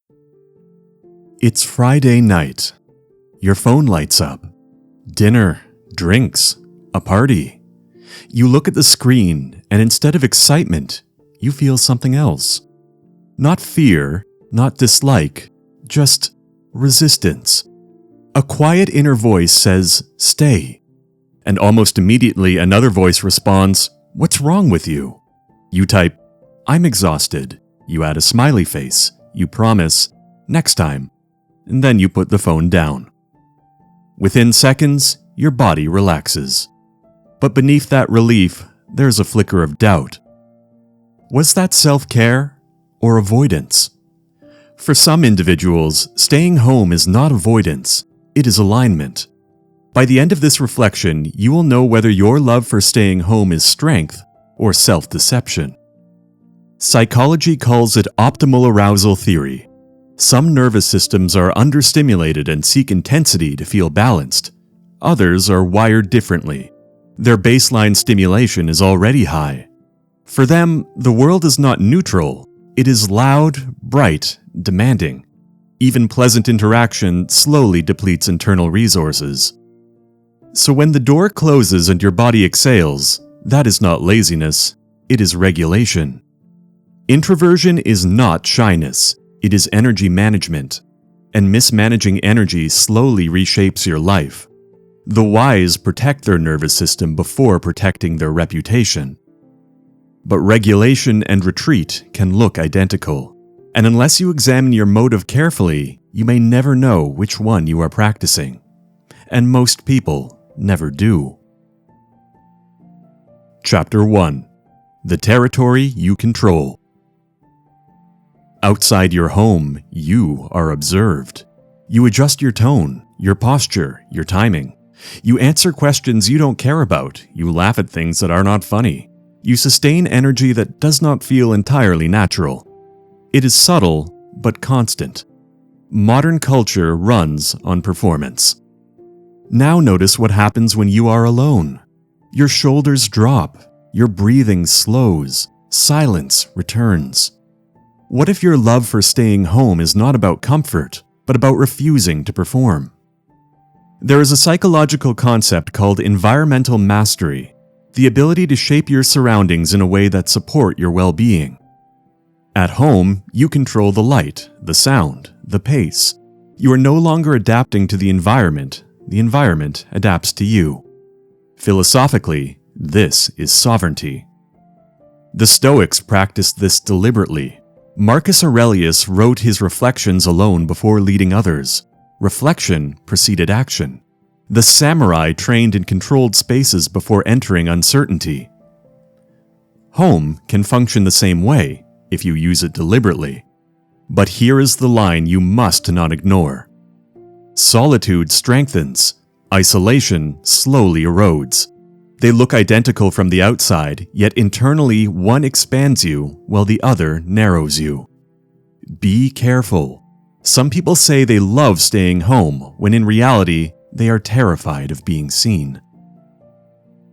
It's Friday night. Your phone lights up. Dinner, drinks, a party. You look at the screen, and instead of excitement, you feel something else. Not fear, not dislike, just resistance. A quiet inner voice says, "Stay." And almost immediately another voice responds, "What's wrong with you?" You type, "I'm exhausted." You add a smiley face. You promise, "Next time." And then you put the phone down. Within seconds, your body relaxes. But beneath that relief, there's a flicker of doubt. Was that self-care or avoidance? For some individuals, staying home is not avoidance, it is alignment. By the end of this reflection, you will know whether your love for staying home is strength or self-deception. Psychology calls it optimal arousal theory. Some nervous systems are understimulated and seek intensity to feel balanced. Others are wired differently. Their baseline stimulation is already high. For them, the world is not neutral. It is loud, bright, demanding. Even pleasant interaction slowly depletes internal resources. So when the door closes and your body exhales, that is not laziness, it is regulation. Introversion is not shyness. It is energy management, and mismanaging energy slowly reshapes your life. The wise protect their nervous system before protecting their reputation. But regulation and retreat can look identical, and unless you examine your motive carefully, you may never know which one you are practicing. And most people never do. Chapter 1. The Territory You Control. Outside your home, you are observed. You adjust your tone, your posture, your timing. You answer questions you don't care about. You laugh at things that are not funny. You sustain energy that does not feel entirely natural. It is subtle, but constant. Modern culture runs on performance. Now notice what happens when you are alone. Your shoulders drop. Your breathing slows. Silence returns. What if your love for staying home is not about comfort, but about refusing to perform? There is a psychological concept called environmental mastery, the ability to shape your surroundings in a way that support your well-being. At home, you control the light, the sound, the pace. You are no longer adapting to the environment adapts to you. Philosophically, this is sovereignty. The Stoics practiced this deliberately. Marcus Aurelius wrote his reflections alone before leading others. Reflection preceded action. The samurai trained in controlled spaces before entering uncertainty. Home can function the same way if you use it deliberately. But here is the line you must not ignore. Solitude strengthens. Isolation slowly erodes. They look identical from the outside, yet internally one expands you while the other narrows you. Be careful. Some people say they love staying home, when in reality, they are terrified of being seen.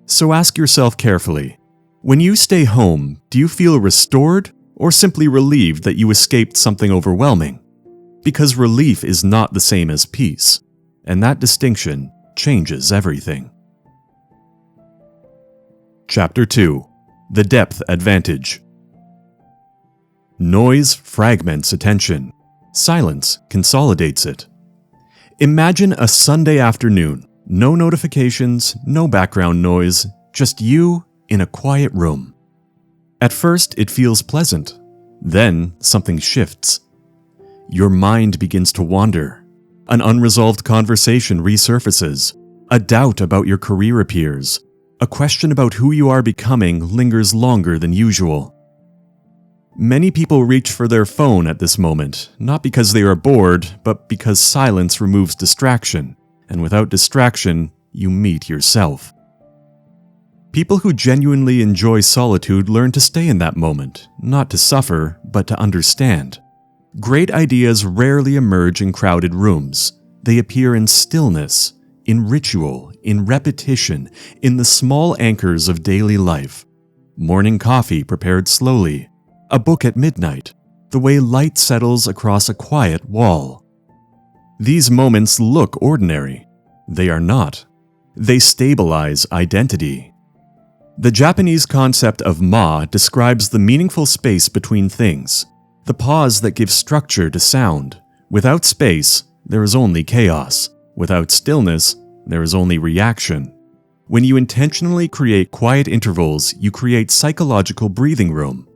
So ask yourself carefully, when you stay home, do you feel restored or simply relieved that you escaped something overwhelming? Because relief is not the same as peace, and that distinction changes everything. Chapter 2. The Depth Advantage. Noise fragments attention. Silence consolidates it. Imagine a Sunday afternoon. No notifications, no background noise, just you in a quiet room. At first, it feels pleasant. Then, something shifts. Your mind begins to wander. An unresolved conversation resurfaces. A doubt about your career appears. A question about who you are becoming lingers longer than usual. Many people reach for their phone at this moment, not because they are bored, but because silence removes distraction, and without distraction, you meet yourself. People who genuinely enjoy solitude learn to stay in that moment, not to suffer, but to understand. Great ideas rarely emerge in crowded rooms. They appear in stillness, in ritual, in repetition, in the small anchors of daily life. Morning coffee prepared slowly, a book at midnight, the way light settles across a quiet wall. These moments look ordinary. They are not. They stabilize identity. The Japanese concept of ma describes the meaningful space between things, the pause that gives structure to sound. Without space, there is only chaos. Without stillness, there is only reaction. When you intentionally create quiet intervals, you create psychological breathing room.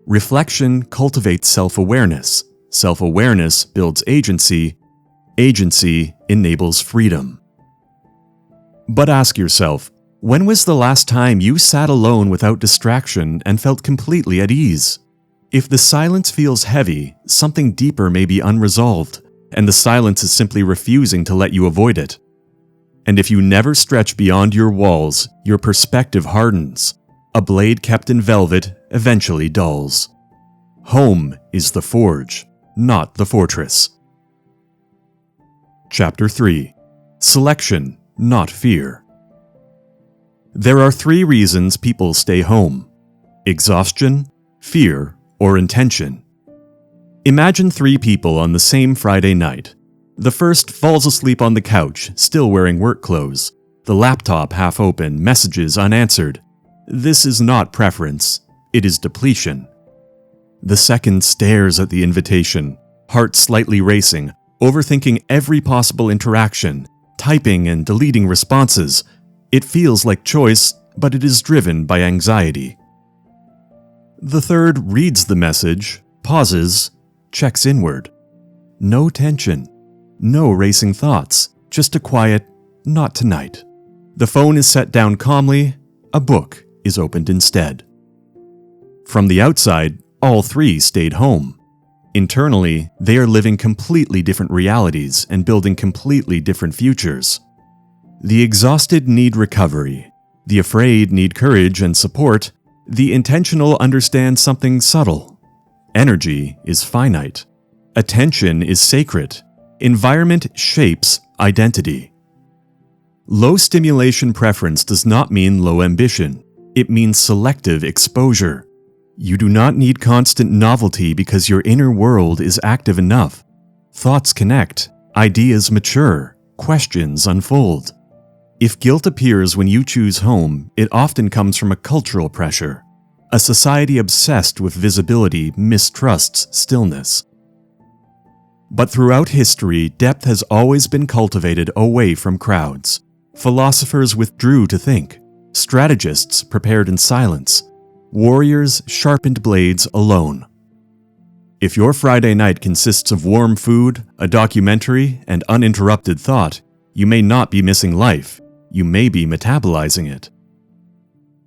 Reflection cultivates self-awareness. Self-awareness builds agency. Agency enables freedom. But ask yourself, when was the last time you sat alone without distraction and felt completely at ease? If the silence feels heavy, something deeper may be unresolved, and the silence is simply refusing to let you avoid it. And if you never stretch beyond your walls, your perspective hardens. A blade kept in velvet eventually dulls. Home is the forge, not the fortress. Chapter 3. Selection, not fear. There are 3 reasons people stay home: exhaustion, fear, or intention. Imagine 3 people on the same Friday night. The first falls asleep on the couch, still wearing work clothes, the laptop half open, messages unanswered. This is not preference, it is depletion. The second stares at the invitation, heart slightly racing, overthinking every possible interaction, typing and deleting responses. It feels like choice, but it is driven by anxiety. The third reads the message, pauses, checks inward. No tension, no racing thoughts, just a quiet, not tonight. The phone is set down calmly, a book is opened instead. From the outside, all 3 stayed home. Internally, they are living completely different realities and building completely different futures. The exhausted need recovery. The afraid need courage and support. The intentional understand something subtle. Energy is finite. Attention is sacred. Environment shapes identity. Low stimulation preference does not mean low ambition. It means selective exposure. You do not need constant novelty because your inner world is active enough. Thoughts connect, ideas mature, questions unfold. If guilt appears when you choose home, it often comes from a cultural pressure. A society obsessed with visibility mistrusts stillness. But throughout history, depth has always been cultivated away from crowds. Philosophers withdrew to think. Strategists prepared in silence. Warriors sharpened blades alone. If your Friday night consists of warm food, a documentary, and uninterrupted thought, you may not be missing life. You may be metabolizing it.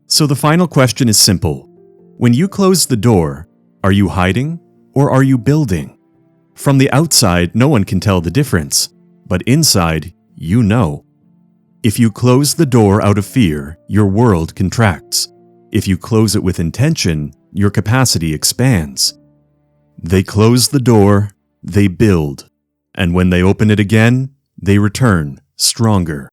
So the final question is simple. When you close the door, are you hiding or are you building? From the outside, no one can tell the difference, but inside, you know. If you close the door out of fear, your world contracts. If you close it with intention, your capacity expands. They close the door, they build, and when they open it again, they return stronger.